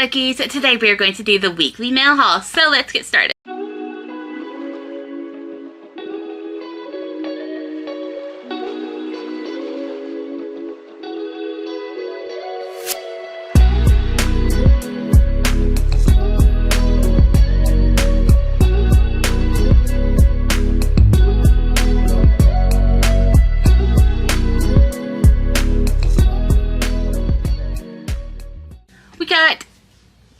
Bookies. Today we are going to do the weekly mail haul, so let's get started. We got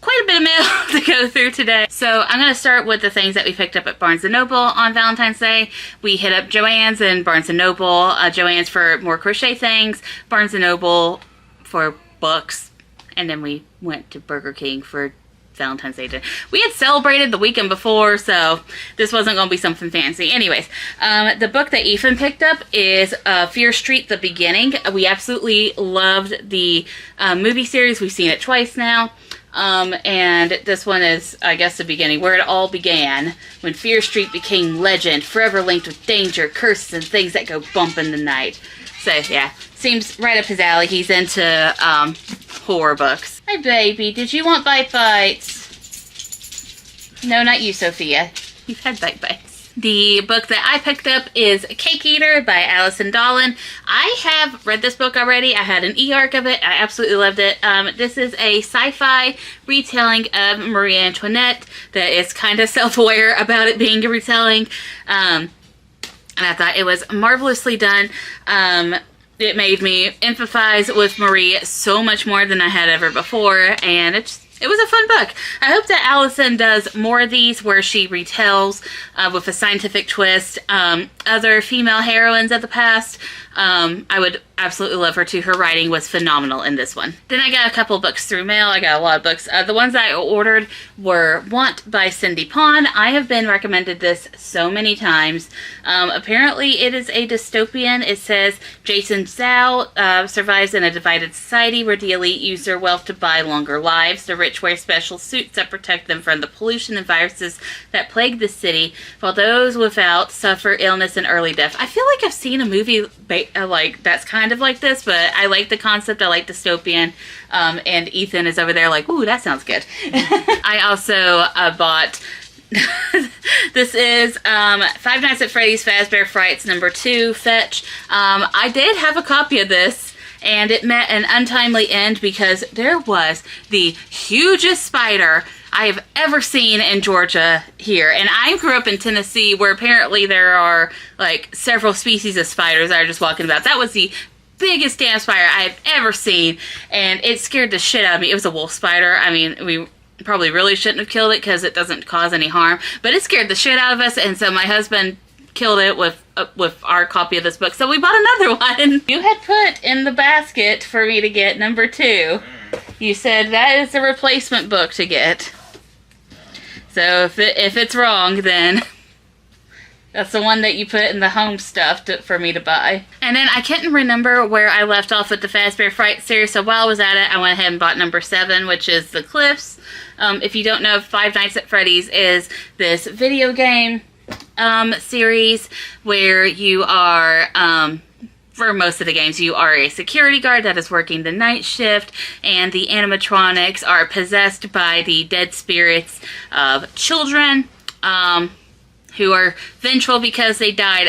quite a bit of mail to go through today. So I'm going to start with the things that we picked up at Barnes & Noble on Valentine's Day. We hit up Joann's and Barnes & Noble. Joann's for more crochet things, Barnes & Noble for books, and then we went to Burger King for Valentine's Day. We had celebrated the weekend before, so this wasn't going to be something fancy. Anyways, the book that Ethan picked up is Fear Street, The Beginning. We absolutely loved the movie series. We've seen it twice now. And this one is, I guess, the beginning, where it all began, when Fear Street became legend, forever linked with danger, curses, and things that go bump in the night. So, yeah, seems right up his alley. He's into horror books. Hi, baby. Did you want Bite Bites? No, not you, Sophia. You've had Bite Bites. The book that I picked up is Cake Eater by Allyson Dahlin. I have read this book already. I had an e-arc of it. I absolutely loved it. This is a sci-fi retelling of Marie Antoinette that is kind of self-aware about it being a retelling. And I thought it was marvelously done. It made me empathize with Marie so much more than I had ever before, and it was a fun book. I hope that Allyson does more of these where she retells with a scientific twist other female heroines of the past. I would absolutely love her too. Her writing was phenomenal in this one. Then I got a couple books through mail. I got a lot of books. The ones I ordered were Want by Cindy Pon. I have been recommended this so many times. Apparently it is a dystopian. It says Jason Zhao survives in a divided society where the elite use their wealth to buy longer lives. The rich wear special suits that protect them from the pollution and viruses that plague the city, while those without suffer illness and early death. I feel like I've seen a movie like that's kind of like this, but I like the concept. I like dystopian, and Ethan is over there like, ooh, that sounds good. I also bought this is Five Nights at Freddy's Fazbear Frights #2 Fetch. I did have a copy of this, and it met an untimely end because there was the hugest spider I have ever seen in Georgia here. And I grew up in Tennessee, where apparently there are like several species of spiders that are just walking about. That was the biggest damn spider I have ever seen, and it scared the shit out of me. It was a wolf spider. I mean, we probably really shouldn't have killed it because it doesn't cause any harm, but it scared the shit out of us, and so my husband killed it with our copy of this book. So we bought another one. You had put in the basket for me to get #2. You said that is the replacement book to get. So if it's wrong, then that's the one that you put in the home stuff for me to buy. And then I couldn't remember where I left off with the Fazbear Fright series, so while I was at it, I went ahead and bought #7, which is The Cliffs. If you don't know, Five Nights at Freddy's is this video game series where you are, for most of the games, you are a security guard that is working the night shift, and the animatronics are possessed by the dead spirits of children who are vengeful because they died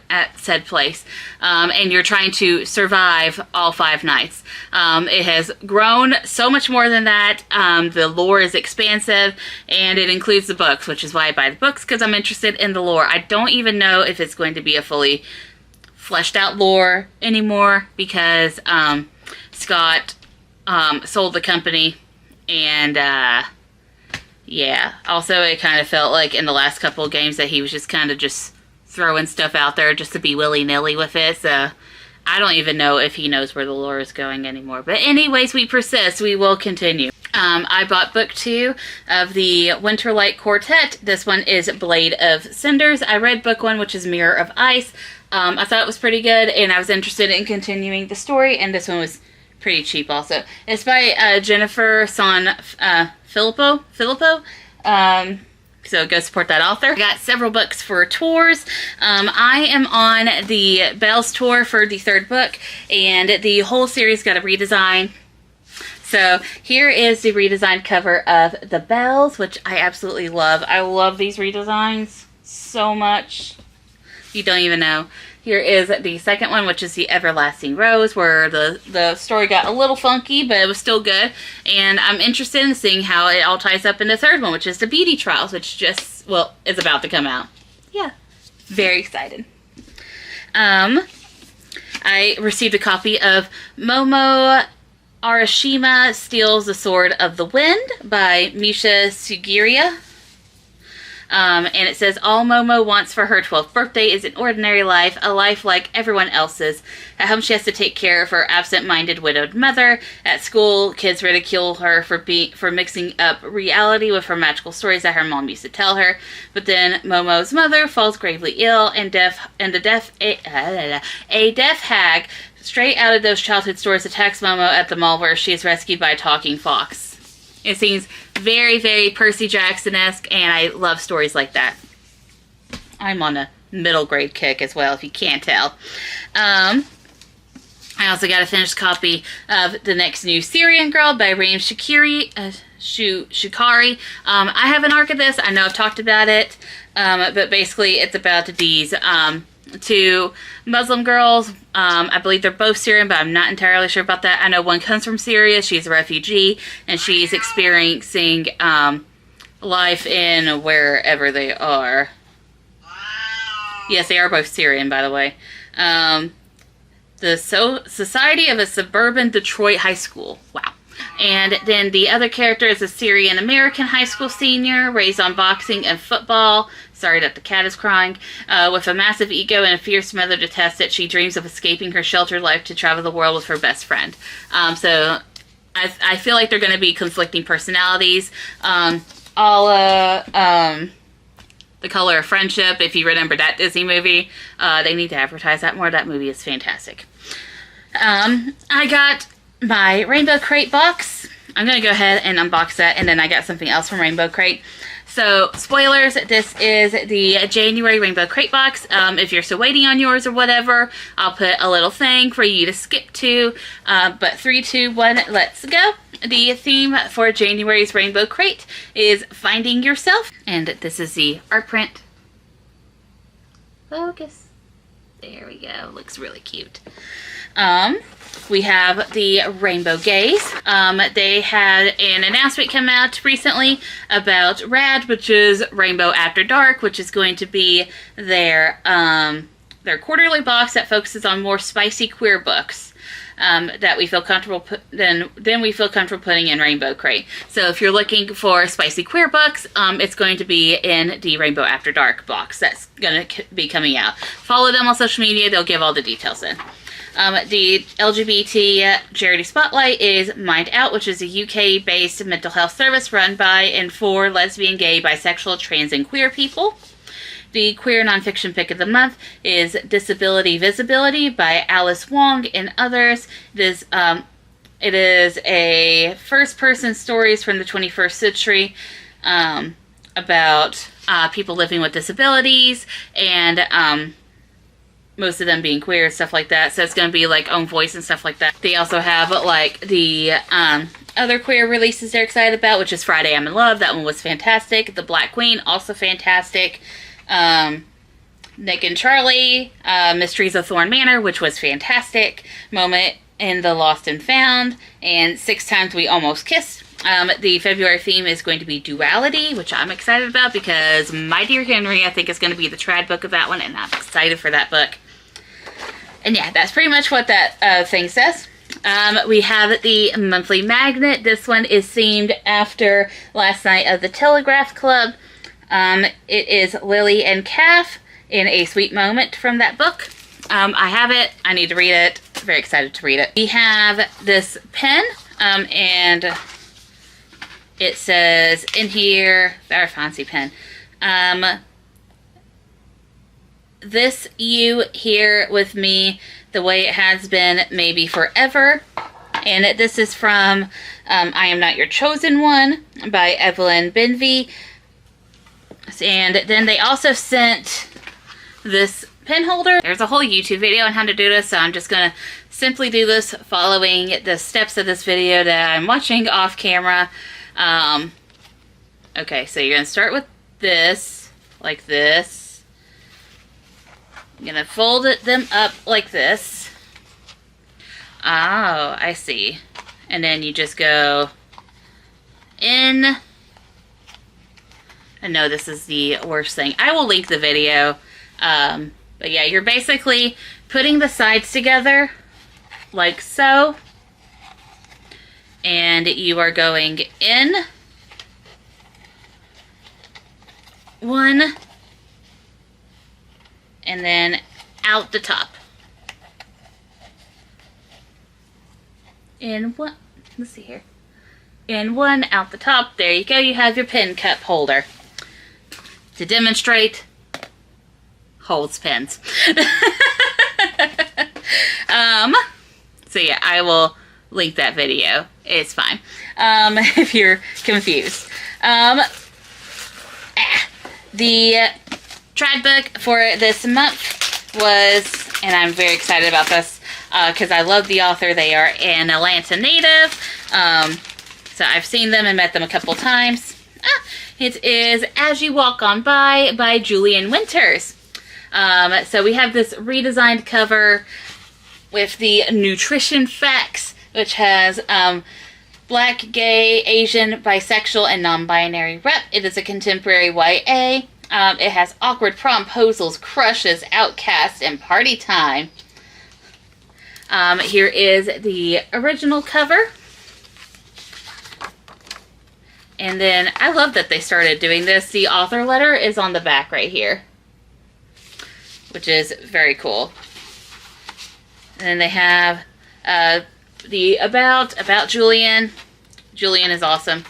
at said place. And you're trying to survive all 5 nights. It has grown so much more than that. The lore is expansive, and it includes the books, which is why I buy the books, because I'm interested in the lore. I don't even know if it's going to be a fully fleshed out lore anymore, because Scott sold the company, and yeah, also it kind of felt like in the last couple of games that he was just kind of just throwing stuff out there just to be willy-nilly with it, so I don't even know if he knows where the lore is going anymore. But anyways, we persist. We will continue. I bought book 2 of the Winterlight Quartet. This one is Blade of Cinders. I read book 1, which is Mirror of Ice. I thought it was pretty good, and I was interested in continuing the story, and this one was pretty cheap also. It's by Jennifer San Filippo. So go support that author. I got several books for tours. I am on the Bells tour for the 3rd book, and the whole series got a redesign. So here is the redesigned cover of The Bells, which I absolutely love. I love these redesigns so much. You don't even know. Here is the second one, which is The Everlasting Rose, where the story got a little funky, but it was still good. And I'm interested in seeing how it all ties up in the third one, which is The Beauty Trials, which just, well, is about to come out. Yeah, very excited. I received a copy of Momo Arashima Steals the Sword of the Wind by Misa Sugiura. And it says, all Momo wants for her 12th birthday is an ordinary life, a life like everyone else's. At home, she has to take care of her absent-minded widowed mother. At school, kids ridicule her for mixing up reality with her magical stories that her mom used to tell her. But then Momo's mother falls gravely ill, and a deaf hag straight out of those childhood stories attacks Momo at the mall, where she is rescued by a talking fox. It seems very, very Percy Jackson-esque, and I love stories like that. I'm on a middle grade kick as well, if you can't tell. I also got a finished copy of The Next New Syrian Girl by Ream Shukairy. I have an arc of this. I know I've talked about it, but basically it's about these two Muslim girls. I believe they're both Syrian, but I'm not entirely sure about that. I know one comes from Syria. She's a refugee, and she's experiencing life in wherever they are. Yes, they are both Syrian, by the way. The Society of a Suburban Detroit High School. Wow. And then the other character is a Syrian-American high school senior, raised on boxing and football. Sorry that the cat is crying. With a massive ego and a fierce mother to test it, she dreams of escaping her sheltered life to travel the world with her best friend. So I feel like they're going to be conflicting personalities. The Color of Friendship, if you remember that Disney movie. They need to advertise that more. That movie is fantastic. I got my Rainbow Crate box. I'm going to go ahead and unbox that, and then I got something else from Rainbow Crate. So, spoilers, this is the January Rainbow Crate box. If you're still waiting on yours or whatever, I'll put a little thing for you to skip to. But 3, 2, 1, let's go. The theme for January's Rainbow Crate is Finding Yourself. And this is the art print. Focus. There we go. Looks really cute. We have the Rainbow Gaze. They had an announcement come out recently about RAD, which is Rainbow After Dark, which is going to be their quarterly box that focuses on more spicy queer books that we feel comfortable we feel comfortable putting in Rainbow Crate. So if you're looking for spicy queer books, it's going to be in the Rainbow After Dark box that's going to be coming out. Follow them on social media; they'll give all the details in. The LGBT charity spotlight is Mind Out, which is a UK-based mental health service run by and for lesbian, gay, bisexual, trans, and queer people. The queer nonfiction pick of the month is Disability Visibility by Alice Wong and others. It is a first-person stories from the 21st century about people living with disabilities and most of them being queer and stuff like that. So it's going to be like own voice and stuff like that. They also have like the other queer releases they're excited about, which is Friday I'm in Love. That one was fantastic. The Black Queen, also fantastic. Nick and Charlie, Mysteries of Thorn Manor, which was fantastic. Moment in the Lost and Found, and 6 Times We Almost Kissed. The February theme is going to be Duality, which I'm excited about because My Dear Henry, I think, is going to be the trad book of that one, and I'm excited for that book. And yeah, that's pretty much what that thing says. We have the monthly magnet. This one is themed after Last Night of the Telegraph Club. It is Lily and Calf in A Sweet Moment from that book. I have it. I need to read it. Very excited to read it. We have this pen, and it says in here, very fancy pen, this you here with me the way it has been maybe forever. And this is from I Am Not Your Chosen One by Evelyn Benvey. And then they also sent this pen holder. There's a whole YouTube video on how to do this, so I'm just gonna simply do this following the steps of this video that I'm watching off camera. Okay, so you're gonna start with this, like this. I'm gonna fold them up like this. Oh, I see. And then you just go in. I know this is the worst thing. I will link the video. But yeah, you're basically putting the sides together like so. And you are going in one and then out the top. In one, let's see here. In one, out the top. There you go. You have your pen cup holder. To demonstrate, holds pens. So yeah, I will link that video. It's fine. If you're confused. The trad book for this month was, and I'm very excited about this because I love the author. They are an Atlanta native. So I've seen them and met them a couple times. It is As You Walk On by Julian Winters. So we have this redesigned cover with the nutrition facts, which has Black, gay, Asian, bisexual, and non-binary rep. It is a contemporary YA. It has awkward promposals, crushes, outcasts, and party time. Here is the original cover. And then I love that they started doing this. The author letter is on the back right here, which is very cool. And then they have the about Julian. Julian is awesome.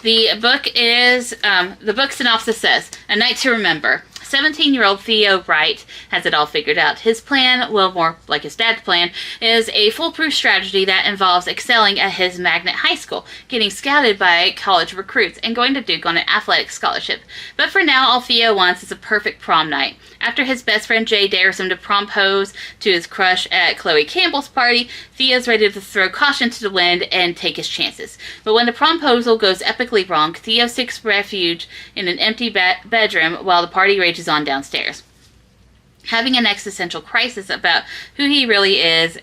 The book is, the book synopsis says, A Night to Remember. 17-year-old Theo Wright has it all figured out. His plan, well, more like his dad's plan, is a foolproof strategy that involves excelling at his magnet high school, getting scouted by college recruits, and going to Duke on an athletic scholarship. But for now, all Theo wants is a perfect prom night. After his best friend Jay dares him to propose to his crush at Chloe Campbell's party, Theo's ready to throw caution to the wind and take his chances. But when the promposal goes epically wrong, Theo seeks refuge in an empty bedroom while the party rages on downstairs. Having an existential crisis about who he really is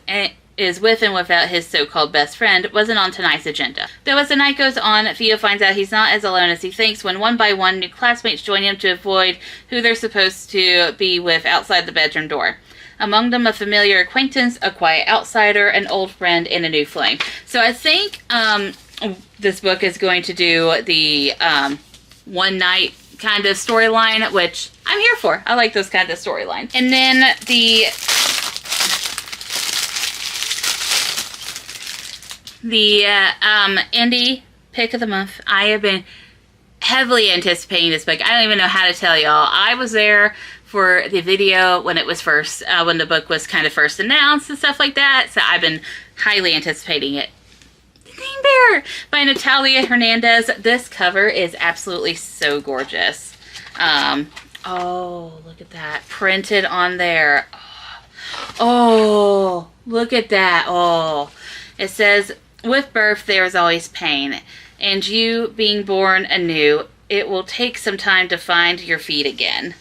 with and without his so-called best friend wasn't on tonight's agenda. Though as the night goes on, Theo finds out he's not as alone as he thinks when one by one new classmates join him to avoid who they're supposed to be with outside the bedroom door. Among them, a familiar acquaintance, a quiet outsider, an old friend, and a new flame. So I think this book is going to do the one night kind of storyline, which I'm here for. I like those kinds of storylines. And then the indie pick of the month. I have been heavily anticipating this book. I don't even know how to tell y'all. I was there for the video when it was first, when the book was kind of first announced and stuff like that. So I've been highly anticipating it. Name Bear by Natalia Hernandez. This cover is absolutely so gorgeous. Oh, look at that. Printed on there. Oh, look at that. Oh, it says, with birth there is always pain, and you being born anew, it will take some time to find your feet again.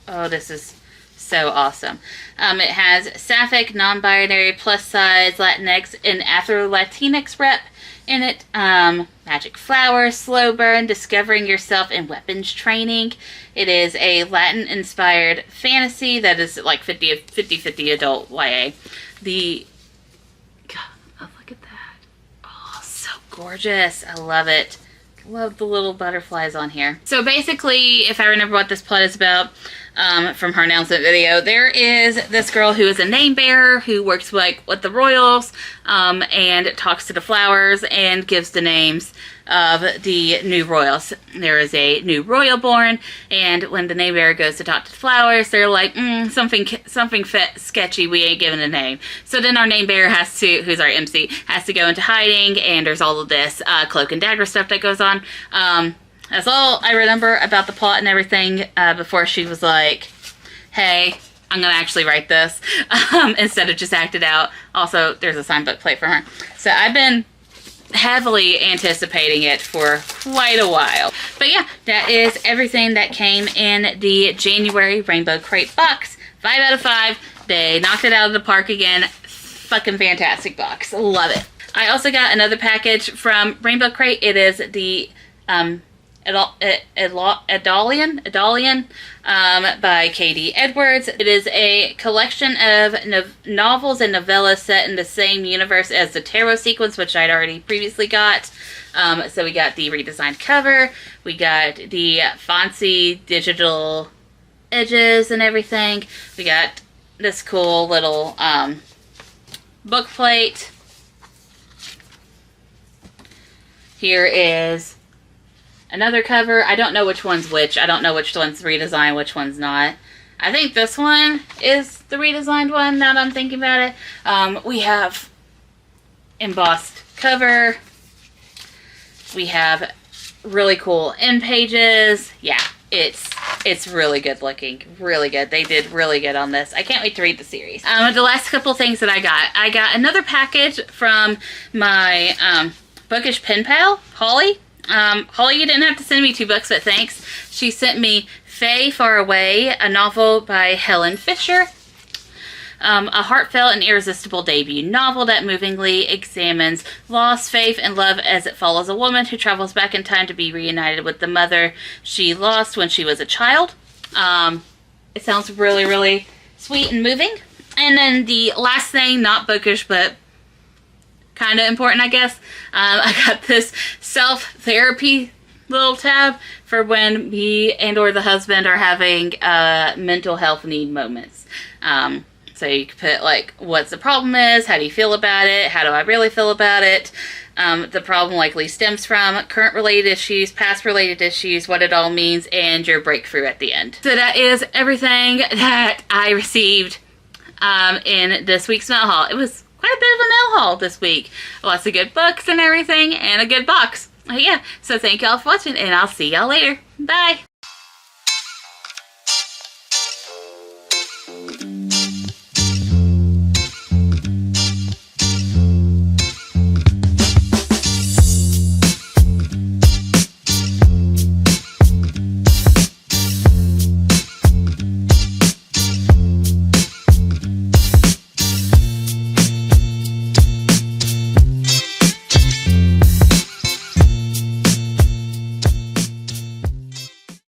Oh, this is so awesome. It has sapphic, non-binary, plus-size, Latinx, and Afro-Latinx rep in it. Magic flowers, slow burn, discovering yourself, and weapons training. It is a Latin-inspired fantasy that is like 50-50 adult YA. God, oh, look at that. Oh, so gorgeous. I love it. Love the little butterflies on here. So basically, if I remember what this plot is about, from her announcement video, there is this girl who is a name bearer who works with the royals, and talks to the flowers and gives the names of the new royals. There is a new royal born, and when the name bearer goes to talk to the flowers, they're like, something sketchy, we ain't giving a name. So then our name bearer has to, who's our MC, has to go into hiding, and there's all of this cloak and dagger stuff that goes on. That's all I remember about the plot and everything before she was like, hey, I'm going to actually write this instead of just act it out. Also, there's a signed book plate for her. So I've been heavily anticipating it for quite a while. But yeah, that is everything that came in the January Rainbow Crate box. 5 out of 5. They knocked it out of the park again. Fucking fantastic box. Love it. I also got another package from Rainbow Crate. It is the Eidolon by Katie Edwards. It is a collection of novels and novellas set in the same universe as the Tarot sequence, which I'd already previously got. So we got the redesigned cover, we got the fancy digital edges and everything. We got this cool little book plate. Here is another cover. I don't know which one's which. I don't know which one's redesigned, which one's not. I think this one is the redesigned one, now that I'm thinking about it. We have embossed cover. We have really cool end pages. Yeah, it's really good looking. Really good. They did really good on this. I can't wait to read the series. The last couple things that I got another package from my bookish pen pal, Holly. Holly, you didn't have to send me 2 books, but thanks. She sent me Faye, Faraway, a novel by Helen Fisher. A heartfelt and irresistible debut novel that movingly examines loss, faith, and love as it follows a woman who travels back in time to be reunited with the mother she lost when she was a child. It sounds really, really sweet and moving. And then the last thing, not bookish, but kind of important, I guess. I got this self-therapy little tab for when me and or the husband are having mental health need moments. So you can put like, what's the problem is, how do you feel about it, how do I really feel about it, the problem likely stems from current related issues, past related issues, what it all means, and your breakthrough at the end. So that is everything that I received in this week's mail haul. It was quite a bit of a mail haul this week. Lots of good books and everything, and a good box. Yeah, so thank y'all for watching, and I'll see y'all later. Bye!